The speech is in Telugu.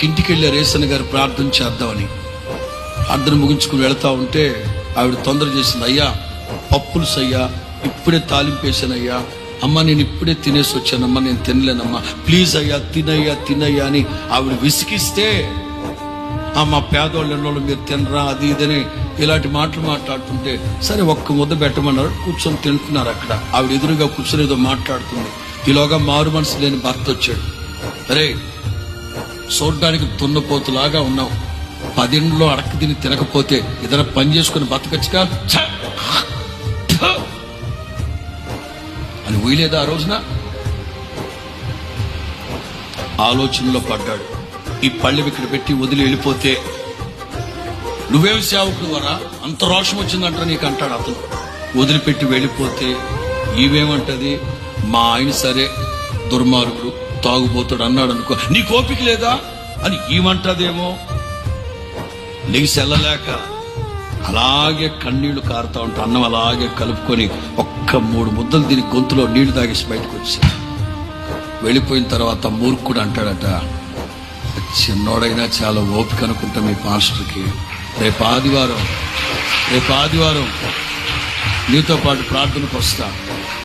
ఇంటికి వెళ్ళే రేసన్న గారు ప్రార్థన చేద్దామని. ప్రార్థన ముగించుకుని వెళ్తా ఉంటే ఆవిడ తొందర చేసింది, అయ్యా పప్పులుసు అయ్యా, ఇప్పుడే తాలింపేసానయ్యా, అమ్మ నేను ఇప్పుడే తినేసి వచ్చానమ్మా, నేను తినలేనమ్మా, ప్లీజ్ అయ్యా తినయ్యా అని ఆవిడ విసిగిస్తే, మా పేదోళ్ళు ఎన్నోళ్ళు మీరు తినరా అది ఇదని ఇలాంటి మాటలు మాట్లాడుతుంటే, సరే ఒక్క ముద్ద పెట్టమన్నారు. కూర్చొని తింటున్నారు. అక్కడ ఆవిడ ఎదురుగా కూర్చొని ఏదో మాట్లాడుతుంది. ఈలోగా మారు మనసు లేని భర్త వచ్చాడు. అరే చూడ్డానికి దున్నపోతులాగా ఉన్నావు, 10 ఇంట్లో అడక్క తిని తినకపోతే ఏదైనా పని చేసుకుని బతకచ్చుగా అని ఊయలేదా ఆ రోజున? ఆలోచనలో పడ్డాడు. ఈ పళ్ళెం ఇక్కడ పెట్టి వదిలి వెళ్ళిపోతే నువ్వేం సేవకుడు వరా, అంత రోషం వచ్చిందంట నీకు అంటాడు అతను. వదిలిపెట్టి వెళ్ళిపోతే ఈవేమంటది, మా ఆయన సరే దుర్మార్గుడు తాగుబోతాడు అన్నాడు అనుకో, నీ కోపిక లేదా అని ఈమంటదేమో. లెగిసి వెళ్ళలేక అలాగే కన్నీళ్లు కారుతా ఉంటా. అన్నం అలాగే కలుపుకొని ఒక్క 3 ముద్దలు తిని గొంతులో నీళ్లు తాగేసి బయటకు వచ్చాడు. వెళ్ళిపోయిన తర్వాత మూర్ఖుడు అంటాడట, చిన్నోడైనా చాలా ఓపిక అనుకుంటా మీ పాస్టర్కి, రేపు ఆదివారం నీతో పాటు ప్రార్థనకు వస్తా,